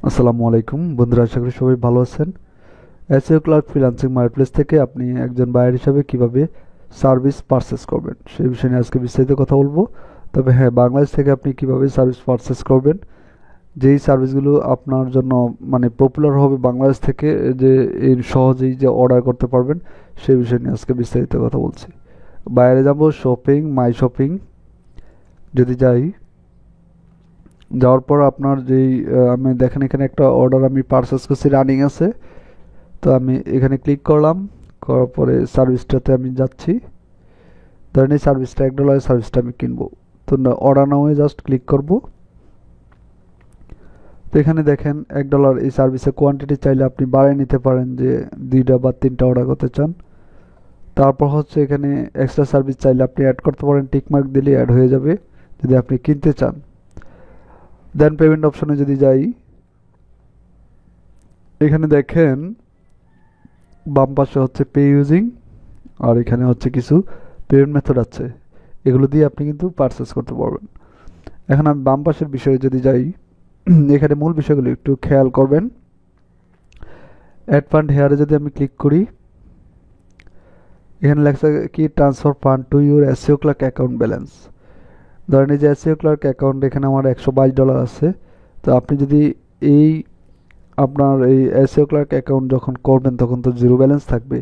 আসসালামু আলাইকুম বন্ধুরা, আশা করি সবাই ভালো আছেন। এসইও ক্লার্ক ফ্রিল্যান্সিং মার্কেটপ্লেস থেকে আপনি একজন বায়ার হিসাবে কিভাবে সার্ভিস পারচেস করবেন সেই বিষয় নিয়ে আজকে বিস্তারিত কথা বলবো। তবে হ্যাঁ, বাংলাদেশ থেকে আপনি কিভাবে সার্ভিস পারচেস করবেন, যেই সার্ভিসগুলো আপনার জন্য পপুলার হবে বাংলাদেশ থেকে, যে এই সহজেই যে অর্ডার করতে পারবেন সেই বিষয় নিয়ে আজকে বিস্তারিত কথা বলছি। বাইরে যাব, শপিং, মাই শপিং যদি যাই, যাওয়ার পর আপনার যেই আমি দেখেন এখানে একটা অর্ডার আমি পারচেস করছি, রানিং আছে। তো আমি এখানে ক্লিক করলাম, করার পরে সার্ভিসটাতে আমি যাচ্ছি। ধরেন এই সার্ভিসটা $1 সার্ভিসটা আমি কিনবো। তো অর্ডার নাও জাস্ট ক্লিক করব। তো এখানে দেখেন $1 এই সার্ভিসের কোয়ান্টিটি চাইলে আপনি বাড়িয়ে নিতে পারেন, যে 2টা বা 3টা অর্ডার করতে চান। তারপর হচ্ছে এখানে এক্সট্রা সার্ভিস চাইলে আপনি অ্যাড করতে পারেন, টিকমার্ক দিলে অ্যাড হয়ে যাবে যদি আপনি কিনতে চান। দেন পেমেন্ট অপশনে যদি যাই, এখানে দেখেন বাম পাশে হচ্ছে পে ইউজিং, আর এখানে হচ্ছে কিছু পেমেন্ট মেথড আছে, এগুলো দিয়ে আপনি কিন্তু পারচেস করতে পারবেন। এখন আমি বাম পাশের বিষয়ে যদি যাই, এখানে মূল বিষয়গুলো একটু খেয়াল করবেন। অ্যাড ফান্ড হেয়ারে যদি আমি ক্লিক করি, এখানে লেখা কি transfer fund to your SEO clerk account balance. ধরেন এই যে এসইও ক্লার্ক অ্যাকাউন্ট, এখানে আমার $122 আছে। তো আপনি যদি এই আপনার এই এসইও ক্লার্ক অ্যাকাউন্ট যখন করবেন তখন তো জিরো ব্যালেন্স থাকবে।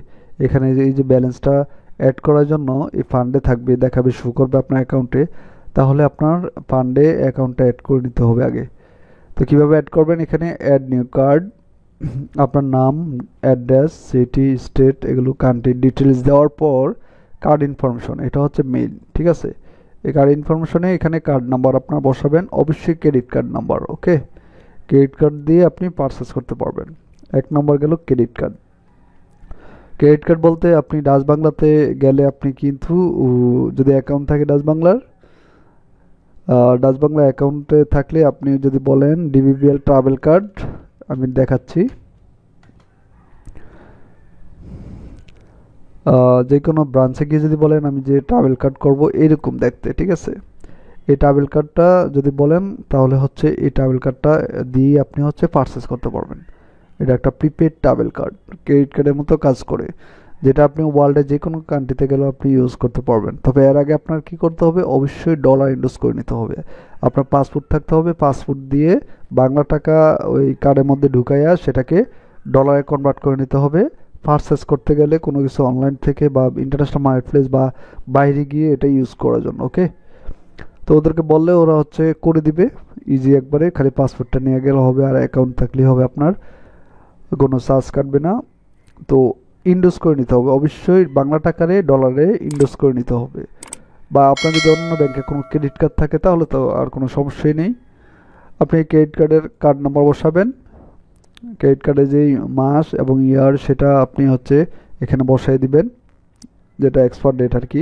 এখানে এই যে ব্যালেন্সটা অ্যাড করার জন্য এই ফান্ডে থাকবে, দেখাবে, শো করবে আপনার অ্যাকাউন্টে। তাহলে আপনার ফান্ডে অ্যাকাউন্টটা অ্যাড করে নিতে হবে আগে। তো কীভাবে অ্যাড করবেন, এখানে অ্যাড নিউ কার্ড, আপনার নাম, অ্যাড্রেস, সিটি, স্টেট, এগুলো কান্ট্রি ডিটেলস দেওয়ার পর কার্ড ইনফরমেশন, এটা হচ্ছে মেইন, ঠিক আছে। এই কার্ড ইনফরমেশনে এখানে কার্ড নাম্বার আপনার বসাবেন, অবশ্যই ক্রেডিট কার্ড নাম্বার। ওকে, ক্রেডিট কার্ড দিয়ে আপনি পারচেস করতে পারবেন। 1 নম্বর গেল ক্রেডিট কার্ড। ক্রেডিট কার্ড বলতে আপনি ডাচ বাংলাতে গেলে আপনি কিন্তু যদি অ্যাকাউন্ট থাকে ডাচ বাংলার, ডাচ বাংলা অ্যাকাউন্টে থাকলে আপনি যদি বলেন ডিবিবিএল ট্রাভেল কার্ড, আমি দেখাচ্ছি, যে কোনো ব্রাঞ্চে গিয়ে যদি বলেন আমি যে ট্রাভেল কার্ড করব এরকম দেখতে, ঠিক আছে। এই ট্রাভেল কার্ডটা যদি বলেন তাহলে হচ্ছে এই ট্রাভেল কার্ডটা দিয়ে আপনি হচ্ছে পারচেস করতে পারবেন। এটা একটা প্রিপেড ট্রাভেল কার্ড, ক্রেডিট কার্ডের মতো কাজ করে, যেটা আপনি ওয়ার্ল্ডের যে কোনো কান্ট্রিতে গেলেও আপনি ইউজ করতে পারবেন। তবে এর আগে আপনার কি করতে হবে, অবশ্যই ডলার ইনভেস্ট করে নিতে হবে। আপনার পাসপোর্ট থাকতে হবে, পাসপোর্ট দিয়ে বাংলা টাকা ওই কার্ডের মধ্যে ঢুকাইয়া সেটাকে ডলারে কনভার্ট করে নিতে হবে। পারচেস করতে গেলে কোনো কিছু অনলাইন থেকে বা ইন্টারন্যাশনাল মার্কেট প্লেস বা বাইরে গিয়ে এটা ইউজ করার জন্য। ওকে, তো ওদেরকে বললে ওরা হচ্ছে করে দিবে ইজি, একবারে খালি পাসপোর্টটা নিয়ে গেলে হবে, আর অ্যাকাউন্ট থাকলেই হবে, আপনার কোনো চার্জ কাটবে না। তো ইনভেস্ট করে নিতে হবে, অবশ্যই বাংলা টাকারে ডলারে ইনভেস্ট করে নিতে হবে। বা আপনার যদি অন্য ব্যাংকে কোনো ক্রেডিট কার্ড থাকে তাহলে তো আর কোনো সমস্যাই নেই। আপনি ক্রেডিট কার্ডের কার্ড নাম্বার বসাবেন, ক্রেডিট কার্ডে যেই মাস এবং ইয়ার সেটা আপনি হচ্ছে এখানে বসাই দিবেন, যেটা এক্সপায়ার ডেট আর কি।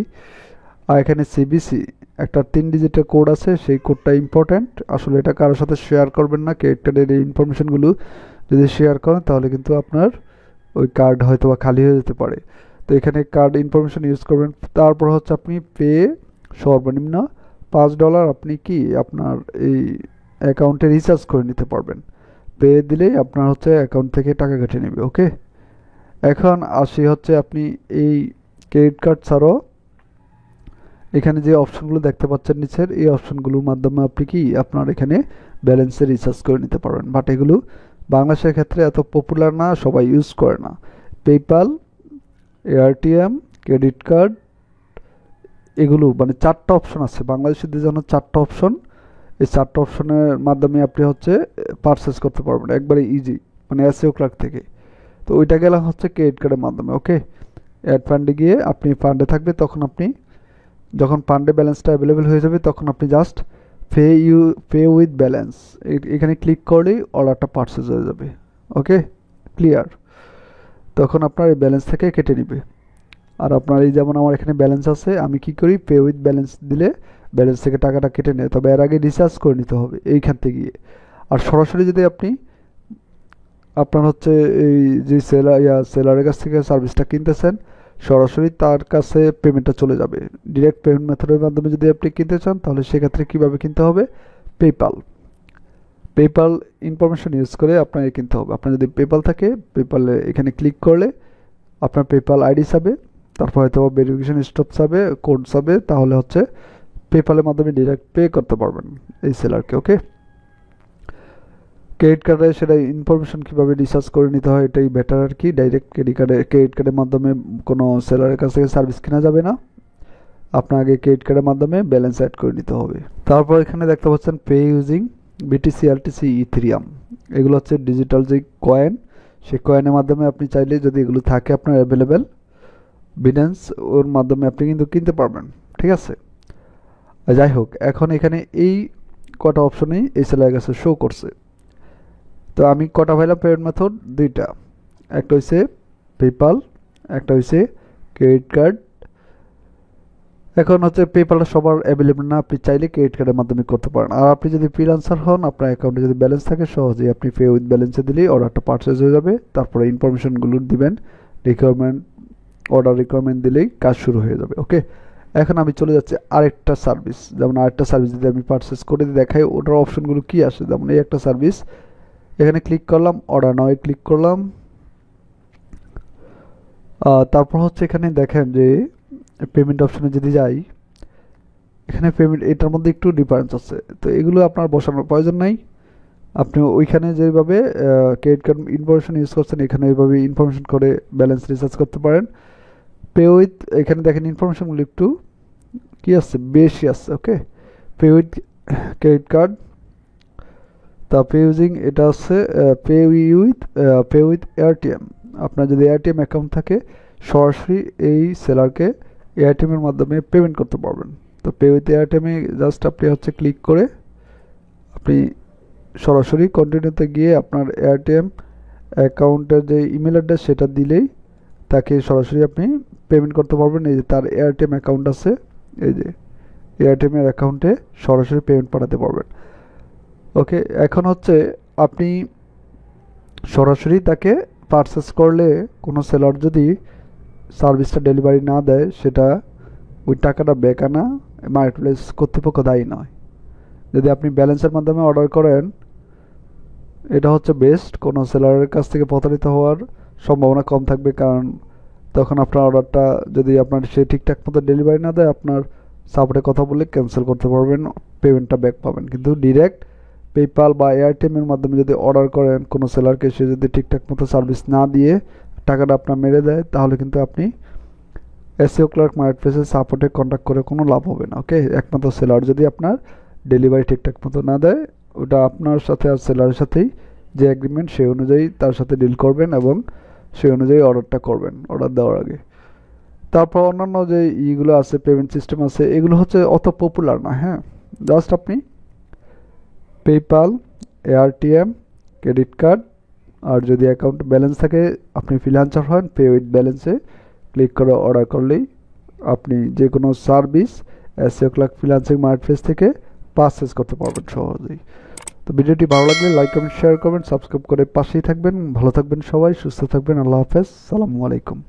আর এখানে সিবিসি একটা 3 ডিজিটের কোড আছে, সেই কোডটা ইম্পর্ট্যান্ট। আসলে এটা কারোর সাথে শেয়ার করবেন না, ক্রেডিট কার্ডের এই ইনফরমেশনগুলো যদি শেয়ার করেন তাহলে কিন্তু আপনার ওই কার্ড হয়তো বা খালি হয়ে যেতে পারে। তো এখানে কার্ড ইনফরমেশন ইউজ করবেন। তারপর হচ্ছে আপনি পে, সর্বনিম্ন $5 আপনি কি আপনার এই অ্যাকাউন্টে রিচার্জ করে নিতে পারবেন। পে দিলেই আপনার হচ্ছে অ্যাকাউন্ট থেকে টাকা কেটে নেবে। ওকে, এখন আসি হচ্ছে আপনি এই ক্রেডিট কার্ড ছাড়াও এখানে যে অপশনগুলো দেখতে পাচ্ছেন নিচের, এই অপশনগুলোর মাধ্যমে আপনি কি আপনার এখানে ব্যালেন্সে রিচার্জ করে নিতে পারবেন। বাট এগুলো বাংলাদেশের ক্ষেত্রে এত পপুলার না, সবাই ইউজ করে না। পেপ্যাল, এআরটিএম, ক্রেডিট কার্ড, এগুলো 4টা অপশন আছে বাংলাদেশিদের জন্য, 4টা অপশন। এই 4টা অপশনের মাধ্যমে আপনি হচ্ছে পারচেস করতে পারবেন একবারে ইজি, এসইও ক্লার্ক থেকে। তো ওইটা গেলাম হচ্ছে ক্রেডিট কার্ডের মাধ্যমে। ওকে, অ্যাড ফান্ডে গিয়ে আপনি ফান্ডে থাকবে, তখন আপনি যখন ফান্ডে ব্যালেন্সটা অ্যাভেলেবেল হয়ে যাবে তখন আপনি জাস্ট পে উইথ ব্যালেন্স এখানে ক্লিক করলেই অর্ডারটা পারচেজ হয়ে যাবে। ওকে, ক্লিয়ার। তখন আপনার এই ব্যালেন্স থেকে কেটে নিবে। আর আপনার এই যেমন আমার এখানে ব্যালেন্স আছে, আমি কি করি, পে উইথ ব্যালেন্স দিলে ব্যালেন্স থেকে টাকাটা কেটে নেয়। তবে এর আগে রিচার্জ করে নিতে হবে এইখান থেকে গিয়ে। আর সরাসরি যদি আপনি আপনার হচ্ছে এই যে সেলারের কাছ থেকে সার্ভিসটা কিনতেছেন, সরাসরি তার কাছে পেমেন্টটা চলে যাবে। ডিরেক্ট পেমেন্ট মেথডের মাধ্যমে যদি আপনি কিনতে চান তাহলে সেক্ষেত্রে কীভাবে কিনতে হবে, পেপ্যাল। পেপাল ইনফরমেশন ইউজ করে আপনাকে কিনতে হবে। আপনার যদি পেপাল থাকে, পেপালে এখানে ক্লিক করলে আপনার পেপাল আইডি চাবে, তারপর হয়তো ভেরিফিকেশন স্টেপ চাবে, কোড চাবে, তাহলে হচ্ছে পেপালের মাধ্যমে ডিরেক্ট পে করতে পারবেন এই সেলারকে। ওকে, ক্রেডিট কার্ডে সেটা ইনফরমেশন কীভাবে রিচার্জ করে নিতে হয় এটাই বেটার আর কি। ডাইরেক্ট ক্রেডিট কার্ডের মাধ্যমে কোনো সেলারের কাছ থেকে সার্ভিস কেনা যাবে না, আপনার আগে ক্রেডিট কার্ডের মাধ্যমে ব্যালেন্স অ্যাড করে নিতে হবে। তারপর এখানে দেখতে পাচ্ছেন pay using BTC, LTC, Ethereum, এগুলো হচ্ছে ডিজিটাল যে কয়েন, সেই কয়েনের মাধ্যমে আপনি চাইলে যদি এগুলো থাকে আপনার অ্যাভেলেবেল বিনান্স, ওর মাধ্যমে আপনি কিন্তু কিনতে পারবেন। ঠিক আছে, যাই হোক, এখন এখানে এই কটা অপশনেই এই সেলারের কাছে শো করছে। তো আমি কটা পাইলাম পেমেন্ট মেথড? দুইটা, একটা হচ্ছে পেপাল, একটা হচ্ছে ক্রেডিট কার্ড। এখন হচ্ছে পেপালটা সবার অ্যাভেলেবল না, আপনি চাইলে ক্রেডিট কার্ডের মাধ্যমে করতে পারেন। আর আপনি যদি ফ্রিল্যান্সার হন, আপনার অ্যাকাউন্টে যদি ব্যালেন্স থাকে, সহজেই আপনি পে উইথ ব্যালেন্সে দিলেই অর্ডারটা পারচেজ হয়ে যাবে। তারপরে ইনফরমেশনগুলো দিবেন, রিকোয়ারমেন্ট, অর্ডার রিকোয়ারমেন্ট দিলেই কাজ শুরু হয়ে যাবে। ওকে, এখন আমি চলে যাচ্ছি আরেকটা সার্ভিস। যেমন আরেকটা সার্ভিস যদি আমি পারচেস করে দেখাই, ওটার অপশনগুলো কি আসে। যেমন এই একটা সার্ভিস, এখানে ক্লিক করলাম, অর্ডার নাও ক্লিক করলাম। তারপর হচ্ছে এখানে দেখেন যে পেমেন্ট অপশনে যদি যাই, এখানে পেমেন্ট, এটার মধ্যে একটু ডিফারেন্স আছে। তো এগুলো আপনার বসানোর প্রয়োজন নাই, আপনি ওইখানে যেভাবে ক্রেডিট কার্ড ইনফরমেশন ইউজ করছেন, এখানে ওইভাবে ইনফরমেশন করে ব্যালেন্স রিচার্জ করতে পারেন। পে উইথ, এখানে দেখেন ইনফরমেশনগুলো একটু কি আছে, বেশি আছে। ওকে, পে উইথ ক্রেডিট কার্ড, তা পে ইউজিং, এটা হচ্ছে পে উইথ এআরটিএম। আপনার যদি এআরটিএম অ্যাকাউন্ট থাকে, সরাসরি এই সেলারকে এআরটিএমের মাধ্যমে পেমেন্ট করতে পারবেন। তো পে উইথ এআরটিএমে জাস্ট আপনি হচ্ছে ক্লিক করে আপনি সরাসরি কন্টিনিউতে গিয়ে আপনার এআরটিএম অ্যাকাউন্টের যে ইমেল অ্যাড্রেস সেটা দিলেই তাকে সরাসরি আপনি পেমেন্ট করতে পারবেন। এই যে তার এআরটিএম অ্যাকাউন্ট আছে, এই যে এআরটিএমের অ্যাকাউন্টে সরাসরি পেমেন্ট পাঠাতে পারবেন। ওকে, এখন হচ্ছে আপনি সরাসরি তাকে পারচেস করলে, কোনো সেলার যদি সার্ভিসটা ডেলিভারি না দেয়, সেটা ওই টাকাটা ব্যাক আনা মার্কেটপ্লেস কর্তৃপক্ষ দায়ী নয়। যদি আপনি ব্যালেন্সের মাধ্যমে অর্ডার করেন, এটা হচ্ছে বেস্ট, কোনো সেলারের কাছ থেকে প্রতারিত হওয়ার সম্ভাবনা কম থাকবে। কারণ তখন আপনার অর্ডারটা যদি আপনার সে ঠিকঠাক মতো ডেলিভারি না দেয়, আপনার সাপোর্টে কথা বলে ক্যান্সেল করতে পারবেন, পেমেন্টটা ব্যাক পাবেন। কিন্তু ডিরেক্ট পেপাল বা এয়ারটেলের মাধ্যমে যদি অর্ডার করেন কোনো সেলারকে, সে যদি ঠিকঠাক মতো সার্ভিস না দিয়ে টাকাটা আপনার মেরে দেয়, তাহলে কিন্তু আপনি এসইও ক্লার্ক মার্কেটপ্লেসের সাপোর্টে কন্ট্যাক্ট করে কোনো লাভ হবে না। ওকে, একমাত্র সেলার যদি আপনার ডেলিভারি ঠিকঠাক মতো না দেয়, ওটা আপনার সাথে আর সেলারের সাথেই যে এগ্রিমেন্ট, সেই অনুযায়ী তার সাথে ডিল করবেন এবং সেই অনুযায়ী অর্ডারটা করবেন অর্ডার দেওয়ার আগে। তারপর অন্যান্য যে ইগুলো আছে, পেমেন্ট সিস্টেম আছে, এগুলো হচ্ছে অত পপুলার না। হ্যাঁ, জাস্ট আপনি পেপাল, এআরটিএম, ক্রেডিট কার্ড, আর যদি অ্যাকাউন্ট ব্যালেন্স থাকে, আপনি ফ্রিল্যান্সার হন, পে উইথ ব্যালেন্সে ক্লিক করে অর্ডার করলেই আপনি যে কোনো service SEO clerk freelancing marketplace থেকে পারচেজ করতে পারবেন সহজেই। তো ভিডিওটি ভালো লাগলে লাইক কমেন্ট শেয়ার করবেন, সাবস্ক্রাইব করে পাশেই থাকবেন। ভালো থাকবেন সবাই, সুস্থ থাকবেন। আল্লাহ হাফেজ, সালামু আলাইকুম।